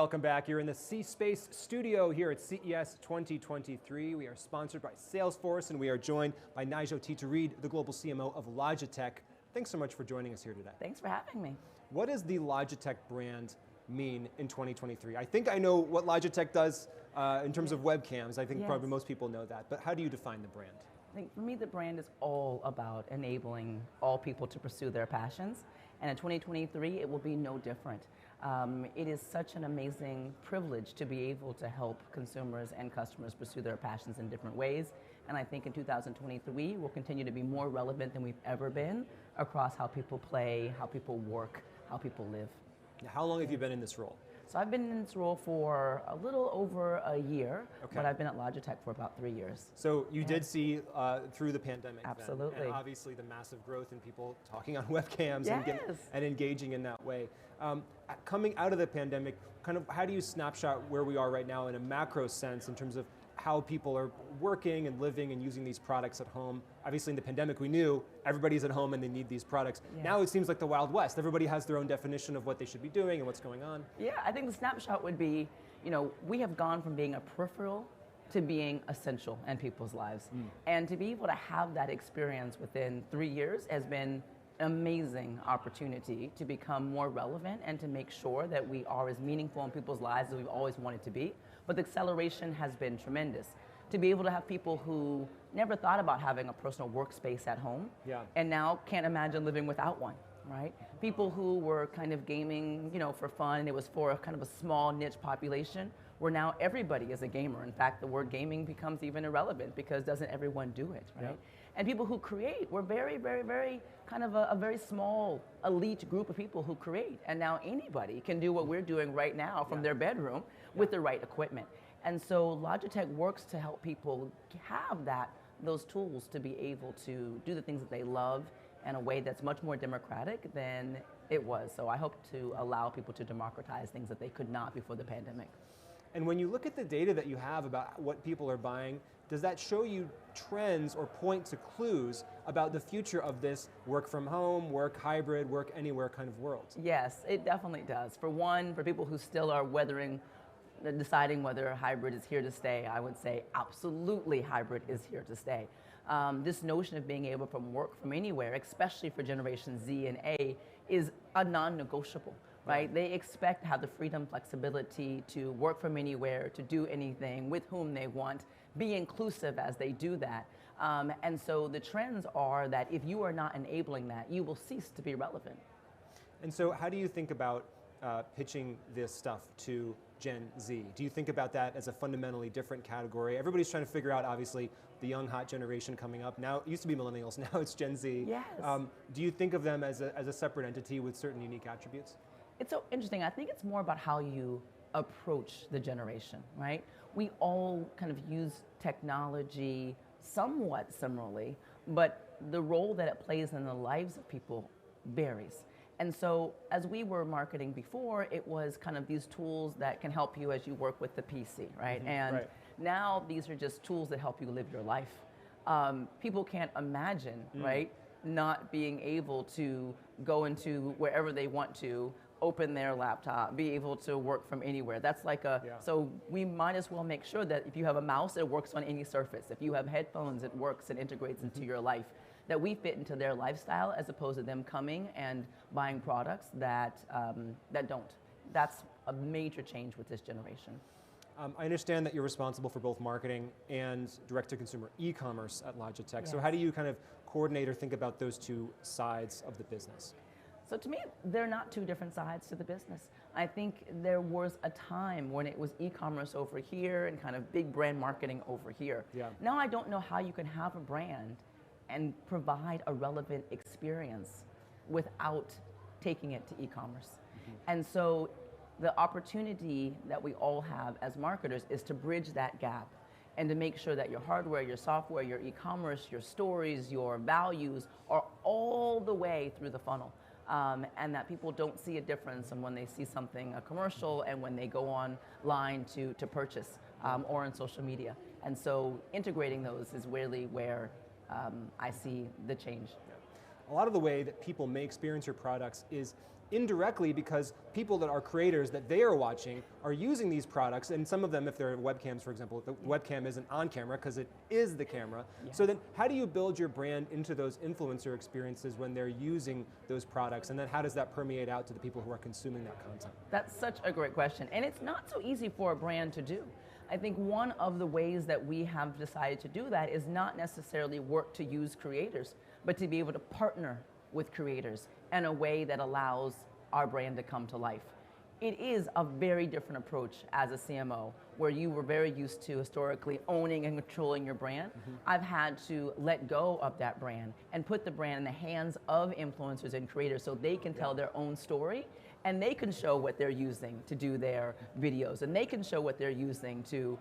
welcome back. You're in the C Space Studio here at CES 2023. We are sponsored by Salesforce, and we are joined by Najoh Tita-Reid, the global CMO of Logitech. Thanks so much for joining us here today. Thanks for having me. What does the Logitech brand mean in 2023? I think I know what Logitech does in terms of webcams. I think probably most people know that, but how do you define the brand? I think for me, the brand is all about enabling all people to pursue their passions. And in 2023, it will be no different. It is such an amazing privilege to be able to help consumers and customers pursue their passions in different ways. And I think in 2023, we'll continue to be more relevant than we've ever been across how people play, how people work, how people live. Now, how long have you been in this role? So I've been in this role for a little over a year, but I've been at Logitech for about 3 years. So you did see through the pandemic, absolutely, and obviously the massive growth in people talking on webcams and engaging in that way. Coming out of the pandemic, kind of how do you snapshot where we are right now in a macro sense in terms of how people are working and living and using these products at home? Obviously in the pandemic we knew everybody's at home and they need these products. Now it seems like the Wild West. Everybody has their own definition of what they should be doing and what's going on. Yeah, I think the snapshot would be, we have gone from being a peripheral to being essential in people's lives. And to be able to have that experience within 3 years has been an amazing opportunity to become more relevant and to make sure that we are as meaningful in people's lives as we've always wanted to be. But the acceleration has been tremendous. To be able to have people who never thought about having a personal workspace at home and now can't imagine living without one, right? People who were kind of gaming, for fun, it was for a kind of a small niche population, where now everybody is a gamer. In fact, the word gaming becomes even irrelevant because doesn't everyone do it, right? And people who create, we're very, very, very kind of a very small elite group of people who create. And now anybody can do what we're doing right now from their bedroom with the right equipment. And so Logitech works to help people have those tools to be able to do the things that they love in a way that's much more democratic than it was. So I hope to allow people to democratize things that they could not before the pandemic. And when you look at the data that you have about what people are buying, does that show you trends or point to clues about the future of this work from home, work hybrid, work anywhere kind of world? Yes, it definitely does. For one, for people who still are deciding whether hybrid is here to stay, I would say absolutely hybrid is here to stay. This notion of being able to work from anywhere, especially for Generation Z and A, is a non-negotiable. Right? They expect to have the freedom, flexibility to work from anywhere, to do anything with whom they want, be inclusive as they do that. And so the trends are that if you are not enabling that, you will cease to be relevant. And so how do you think about pitching this stuff to Gen Z? Do you think about that as a fundamentally different category? Everybody's trying to figure out, obviously, the young, hot generation coming up. Now, it used to be millennials, now it's Gen Z. Yes. Do you think of them as a separate entity with certain unique attributes? It's so interesting. I think it's more about how you approach the generation, right? We all kind of use technology somewhat similarly, but the role that it plays in the lives of people varies. And so as we were marketing before, it was kind of these tools that can help you as you work with the PC, right? Now these are just tools that help you live your life. People can't imagine, right, not being able to go into wherever they want to, open their laptop, be able to work from anywhere. That's like so we might as well make sure that if you have a mouse, it works on any surface. If you have headphones, it works and integrates into your life. That we fit into their lifestyle as opposed to them coming and buying products that don't. That's a major change with this generation. I understand that you're responsible for both marketing and direct-to-consumer e-commerce at Logitech. So how do you kind of coordinate or think about those two sides of the business? So to me, they're not two different sides to the business. I think there was a time when it was e-commerce over here and kind of big brand marketing over here. Now I don't know how you can have a brand and provide a relevant experience without taking it to e-commerce. And so the opportunity that we all have as marketers is to bridge that gap and to make sure that your hardware, your software, your e-commerce, your stories, your values are all the way through the funnel. And that people don't see a difference in when they see something, a commercial, and when they go online to purchase or on social media. And so integrating those is really where I see the change. A lot of the way that people may experience your products is indirectly because people that are creators that they are watching are using these products, and some of them, if they're webcams, for example, the webcam isn't on camera because it is the camera. Yes. So then how do you build your brand into those influencer experiences when they're using those products, and then how does that permeate out to the people who are consuming that content? That's such a great question, and it's not so easy for a brand to do. I think one of the ways that we have decided to do that is not necessarily work to use creators, but to be able to partner with creators in a way that allows our brand to come to life. It is a very different approach as a CMO, where you were very used to historically owning and controlling your brand. I've had to let go of that brand and put the brand in the hands of influencers and creators so they can tell their own story, and they can show what they're using to do their videos, and they can show what they're using to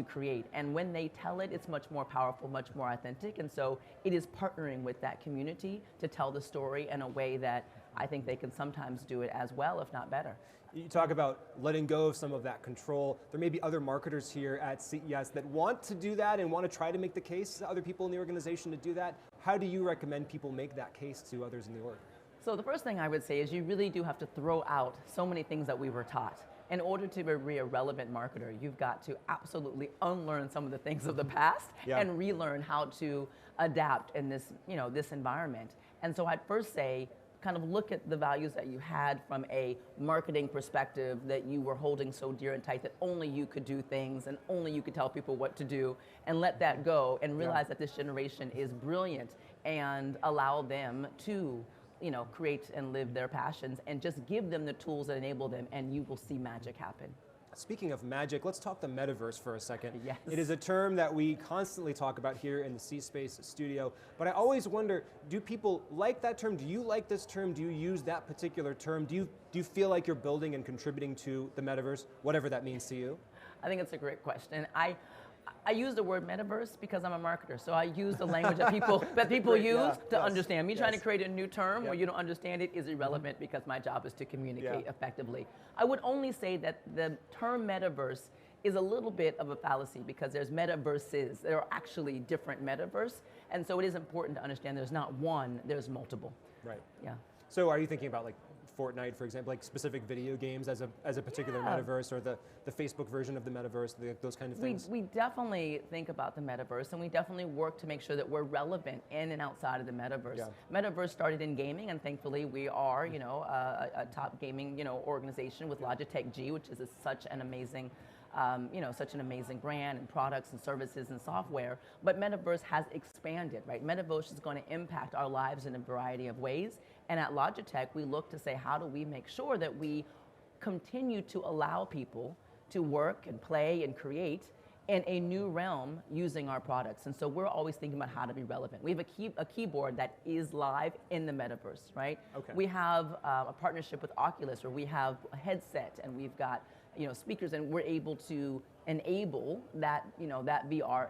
create. And when they tell it, it's much more powerful, much more authentic. And so it is partnering with that community to tell the story in a way that I think they can sometimes do it as well, if not better. You talk about letting go of some of that control. There may be other marketers here at CES that want to do that and want to try to make the case to other people in the organization to do that. How do you recommend people make that case to others in the org? So the first thing I would say is you really do have to throw out so many things that we were taught. In order to be a relevant marketer, you've got to absolutely unlearn some of the things of the past and relearn how to adapt in this, this environment. And so I'd first say, kind of look at the values that you had from a marketing perspective that you were holding so dear and tight that only you could do things and only you could tell people what to do, and let that go and realize that this generation is brilliant, and allow them to create and live their passions, and just give them the tools that enable them, and you will see magic happen. Speaking of magic, let's talk the metaverse for a second. Yes. It is a term that we constantly talk about here in the C Space Studio, but I always wonder, do people like that term? Do you like this term? Do you use that particular term? Do you feel like you're building and contributing to the metaverse, whatever that means to you? I think it's a great question. I use the word metaverse because I'm a marketer, so I use the language that people use to understand. Me trying to create a new term where you don't understand it is irrelevant, because my job is to communicate effectively. I would only say that the term metaverse is a little bit of a fallacy, because there's metaverses. There are actually different metaverse, and so it is important to understand there's not one, there's multiple. Right. Yeah. So are you thinking about like Fortnite, for example, like specific video games as a particular metaverse, or the Facebook version of the metaverse, those kind of things? We definitely think about the metaverse, and we definitely work to make sure that we're relevant in and outside of the metaverse. Yeah. Metaverse started in gaming, and thankfully we are, a top gaming, organization with Logitech G, which is such an amazing such an amazing brand and products and services and software. But Metaverse has expanded, right? Metaverse is going to impact our lives in a variety of ways. And at Logitech, we look to say, how do we make sure that we continue to allow people to work and play and create in a new realm using our products? And so we're always thinking about how to be relevant. We have a keyboard that is live in the metaverse, right? Okay. We have a partnership with Oculus, where we have a headset and we've got speakers, and we're able to enable that that VR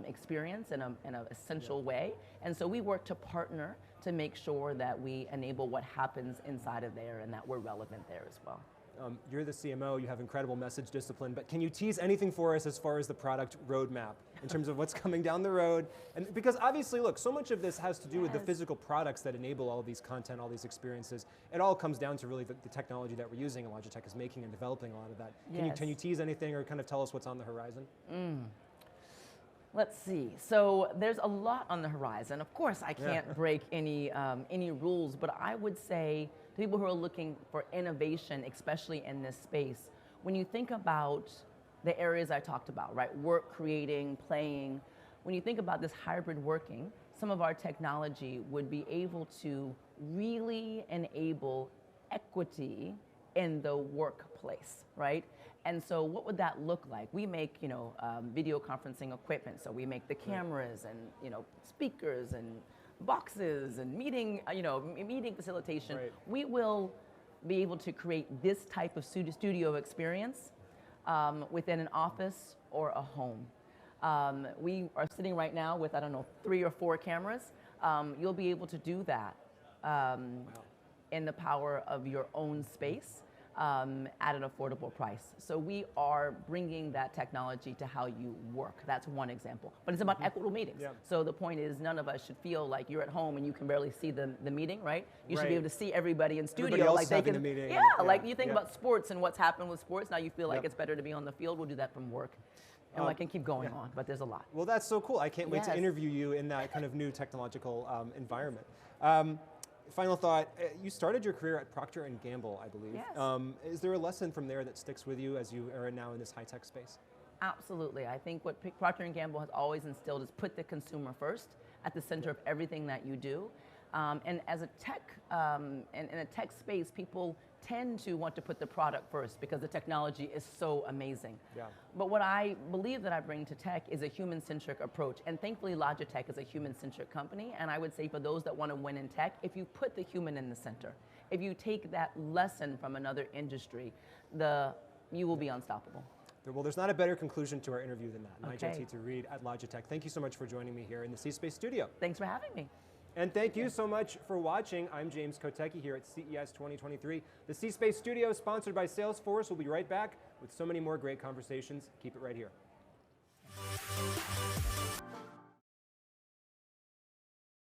experience in an essential way. And so we work to partner to make sure that we enable what happens inside of there, and that we're relevant there as well. You're the CMO, you have incredible message discipline, but can you tease anything for us as far as the product roadmap in terms of what's coming down the road? And because obviously, look, so much of this has to do with the physical products that enable all of these content, all these experiences. It all comes down to really the technology that we're using, and Logitech is making and developing a lot of that. Can you tease anything, or kind of tell us what's on the horizon? Let's see. So there's a lot on the horizon. Of course, I can't break any rules, but I would say to people who are looking for innovation, especially in this space, when you think about the areas I talked about, right? Work, creating, playing. When you think about this hybrid working, some of our technology would be able to really enable equity in the workplace, right? And so what would that look like? We make, video conferencing equipment. So we make the cameras and, speakers and boxes and meeting facilitation. Right. We will be able to create this type of studio experience within an office or a home. We are sitting right now with, 3 or 4 cameras. You'll be able to do that in the power of your own space. at an affordable price. So we are bringing that technology to how you work. That's one example. But it's about equitable meetings. Yeah. So the point is, none of us should feel like you're at home and you can barely see the meeting, right? You should be able to see everybody in studio. Everybody else like they having can, the meeting. yeah, like you think about sports and what's happened with sports. Now you feel like Yep. it's better to be on the field. We'll do that from work. And I can keep going on, but there's a lot. Well, that's so cool. I can't wait to Yes. interview you in that kind of new technological environment. Final thought, you started your career at Procter & Gamble, I believe. Yes. Is there a lesson from there that sticks with you as you are now in this high-tech space? Absolutely. I think what Procter & Gamble has always instilled is put the consumer first at the center of everything that you do. And as a tech, in a tech space, people tend to want to put the product first because the technology is so amazing. Yeah. But what I believe that I bring to tech is a human-centric approach. And thankfully, Logitech is a human-centric company. And I would say for those that want to win in tech, if you put the human in the center, if you take that lesson from another industry, you will be unstoppable. Well, there's not a better conclusion to our interview than that. Okay. Najoh Tita-Reid at Logitech. Thank you so much for joining me here in the C Space Studio. Thanks for having me. And thank you so much for watching. I'm James Kotecki here at CES 2023. The C Space Studio, sponsored by Salesforce. We'll be right back with so many more great conversations. Keep it right here.